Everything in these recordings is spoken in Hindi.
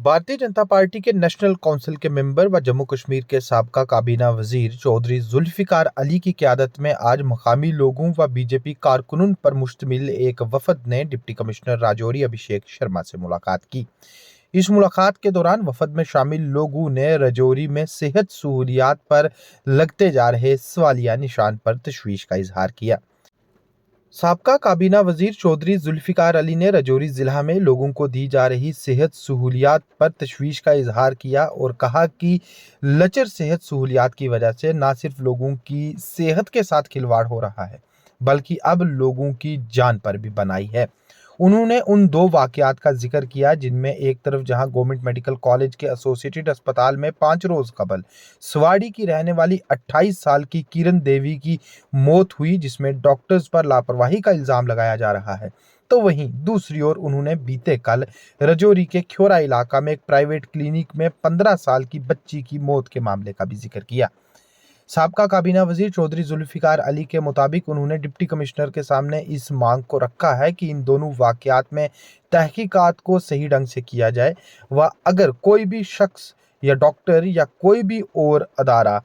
भारतीय जनता पार्टी के नेशनल काउंसिल के मेंबर व जम्मू कश्मीर के साबका काबीना वजीर चौधरी जुल्फिकार अली की क़यादत में आज मकामी लोगों व बीजेपी कारकुनों पर मुश्तमिल एक वफद ने डिप्टी कमिश्नर राजौरी अभिषेक शर्मा से मुलाकात की। इस मुलाकात के दौरान वफद में शामिल लोगों ने राजौरी में सेहत सहूलियात पर लगते जा रहे सवालिया निशान पर तशवीश का इजहार किया। साबका काबीना वजीर चौधरी जुल्फिकार अली ने राजौरी जिला में लोगों को दी जा रही सेहत सहूलियात पर तशवीश का इजहार किया और कहा कि लचर सेहत सहूलियात की वजह से न सिर्फ लोगों की सेहत के साथ खिलवाड़ हो रहा है बल्कि अब लोगों की जान पर भी बनाई है। उन्होंने उन दो वाकयात का जिक्र किया जिनमें एक तरफ जहां गवर्नमेंट मेडिकल कॉलेज के एसोसिएटेड अस्पताल में 5 रोज कबल सवाड़ी की रहने वाली 28 साल की किरण देवी की मौत हुई जिसमें डॉक्टर्स पर लापरवाही का इल्जाम लगाया जा रहा है, तो वहीं दूसरी ओर उन्होंने बीते कल राजौरी के ख्योरा इलाका में एक प्राइवेट क्लिनिक में 15 साल की बच्ची की मौत के मामले का भी जिक्र किया। साबका काबीना वजीर चौधरी जुल्फिकार अली के मुताबिक उन्होंने डिप्टी कमिश्नर के सामने इस मांग को रखा है कि इन दोनों वाकयात में तहकीकात को सही ढंग से किया जाए व अगर कोई भी शख्स या डॉक्टर या कोई भी और अदारा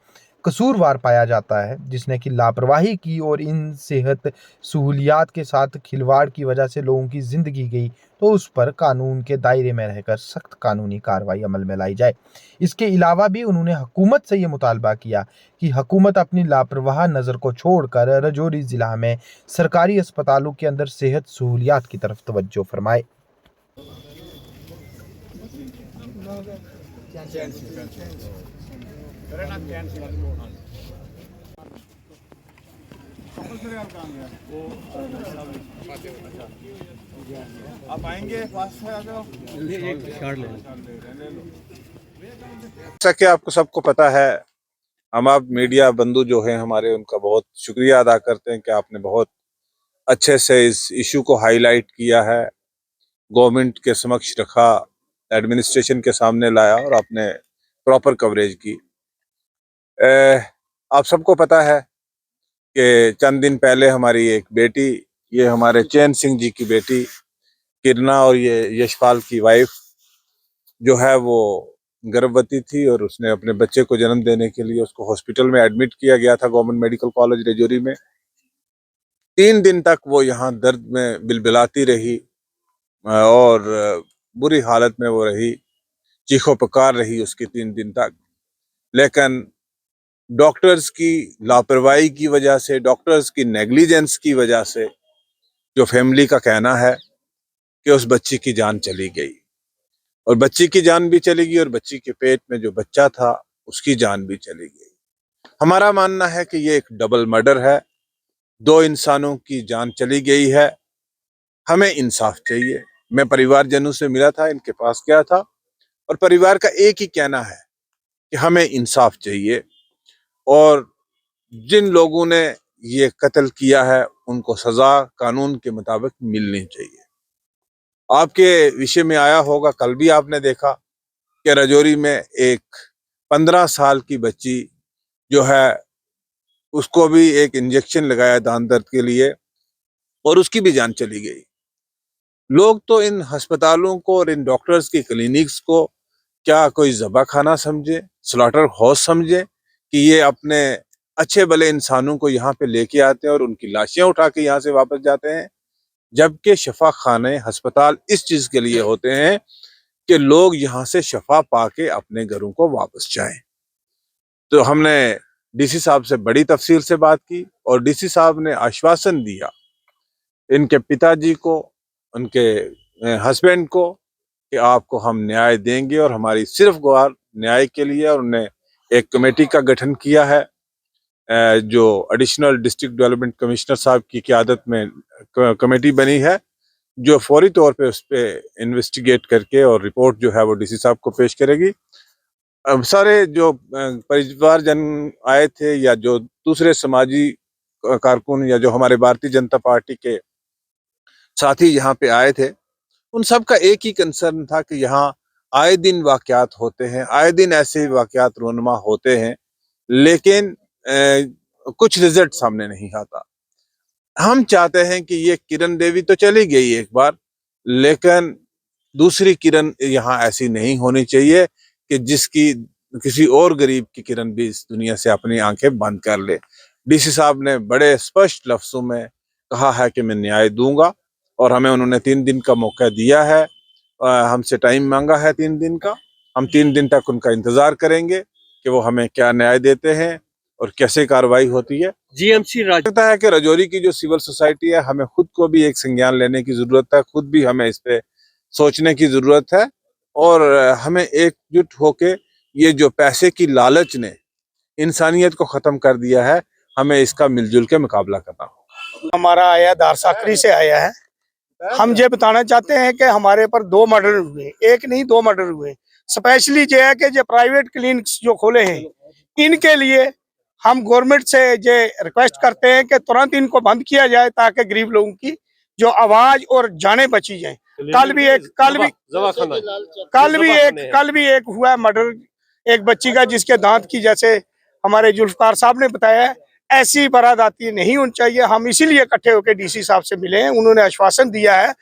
कसूरवार पाया जाता है जिसने की लापरवाही की और इन सेहत सहूलियात के साथ खिलवाड़ की वजह से लोगों की जिंदगी गई तो उस पर कानून के दायरे में रहकर सख्त कानूनी कार्रवाई अमल में लाई जाए। इसके अलावा भी उन्होंने हुकूमत से ये मुतालबा किया कि हुकूमत अपनी लापरवाह नज़र को छोड़कर राजौरी जिला में सरकारी अस्पतालों के अंदर सेहत सहूलियात की तरफ तवज्जो फरमाए। आप आएंगे पास से आ जाओ, एक शॉट ले लो। जैसा कि आपको सबको पता है, हम आप मीडिया बंधु जो हैं हमारे, उनका बहुत शुक्रिया अदा करते हैं कि आपने बहुत अच्छे से इस इशू को हाईलाइट किया है, गवर्नमेंट के समक्ष रखा, एडमिनिस्ट्रेशन के सामने लाया और आपने प्रॉपर कवरेज की। आप सबको पता है कि चंद दिन पहले हमारी एक बेटी, ये हमारे चैन सिंह जी की बेटी किरना और ये यशपाल की वाइफ जो है वो गर्भवती थी और उसने अपने बच्चे को जन्म देने के लिए उसको हॉस्पिटल में एडमिट किया गया था गवर्नमेंट मेडिकल कॉलेज राजौरी में। 3 दिन तक वो यहाँ दर्द में बिलबिलाती रही और बुरी हालत में वो रही, चीखों पुकार रही उसकी 3 दिन तक। लेकिन डॉक्टर्स की लापरवाही की वजह से, डॉक्टर्स की नेग्लिजेंस की वजह से, जो फैमिली का कहना है कि उस बच्ची की जान चली गई और बच्ची की जान भी चली गई और बच्ची के पेट में जो बच्चा था उसकी जान भी चली गई। हमारा मानना है कि ये एक डबल मर्डर है, 2 इंसानों की जान चली गई है। हमें इंसाफ चाहिए। मैं परिवारजनों से मिला था, इनके पास गया था और परिवार का एक ही कहना है कि हमें इंसाफ चाहिए और जिन लोगों ने ये कत्ल किया है उनको सजा कानून के मुताबिक मिलनी चाहिए। आपके विषय में आया होगा, कल भी आपने देखा कि राजौरी में एक 15 साल की बच्ची जो है उसको भी एक इंजेक्शन लगाया दांत दर्द के लिए और उसकी भी जान चली गई। लोग तो इन अस्पतालों को और इन डॉक्टर्स की क्लिनिक्स को क्या कोई ज़बह खाना समझे, स्लॉटर हाउस समझे कि ये अपने अच्छे भले इंसानों को यहाँ पे लेके आते हैं और उनकी लाशें उठा के यहाँ से वापस जाते हैं, जबकि शफा खाने अस्पताल इस चीज के लिए होते हैं कि लोग यहाँ से शफा पाके अपने घरों को वापस जाएं। तो हमने डीसी साहब से बड़ी तफसील से बात की और डीसी साहब ने आश्वासन दिया इनके पिताजी को, उनके हस्बैंड को कि आपको हम न्याय देंगे और हमारी सिर्फ गुहार न्याय के लिए। और उन्होंने एक कमेटी का गठन किया है जो एडिशनल डिस्ट्रिक्ट डेवलपमेंट कमिश्नर साहब की क़यादत में कमेटी बनी है जो फौरी तौर पे उस पर इन्वेस्टिगेट करके और रिपोर्ट जो है वो डीसी साहब को पेश करेगी। अब सारे जो परिवारजन आए थे या जो दूसरे समाजी कारकुन या जो हमारे भारतीय जनता पार्टी के साथी यहाँ पे आए थे, उन सब का एक ही कंसर्न था कि यहाँ आए दिन वाकयात होते हैं, आए दिन ऐसे वाकयात रोनमा होते हैं, लेकिन कुछ रिजल्ट सामने नहीं आता। हम चाहते हैं कि ये किरण देवी तो चली गई एक बार, लेकिन दूसरी किरण यहाँ ऐसी नहीं होनी चाहिए कि जिसकी किसी और गरीब की किरण भी इस दुनिया से अपनी आंखें बंद कर ले। डीसी साहब ने बड़े स्पष्ट लफ्जों में कहा है कि मैं न्याय दूंगा और हमें उन्होंने 3 दिन का मौका दिया है। हमसे टाइम मांगा है 3 दिन का। हम 3 दिन तक उनका इंतजार करेंगे कि वो हमें क्या न्याय देते हैं और कैसे कार्रवाई होती है। जीएमसी लगता है कि राजौरी की जो सिविल सोसाइटी है, हमें खुद को भी एक संज्ञान लेने की जरूरत है, खुद भी हमें इस पे सोचने की जरूरत है और हमें एकजुट होके ये जो पैसे की लालच ने इंसानियत को खत्म कर दिया है, हमें इसका मिलजुल के मुकाबला करना होगा। हमारा आया दारसाकरी से आया है। हम ये बताना चाहते हैं कि हमारे पर 2 मर्डर हुए, एक नहीं 2 मर्डर हुए। स्पेशली ये है कि जो प्राइवेट क्लिनिक्स जो खोले हैं, इनके लिए हम गवर्नमेंट से ये रिक्वेस्ट करते हैं कि तुरंत इनको बंद किया जाए ताकि गरीब लोगों की जो आवाज और जानें बची जाएं। कल भी एक हुआ मर्डर एक बच्ची का, जिसके दांत की, जैसे हमारे जुल्फकार साहब ने बताया है, ऐसी वारदातें नहीं होनी चाहिए। हम इसीलिए इकट्ठे होकर डीसी साहब से मिले हैं। उन्होंने आश्वासन दिया है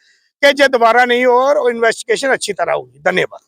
कि ये दोबारा नहीं हो और इन्वेस्टिगेशन अच्छी तरह होगी। धन्यवाद।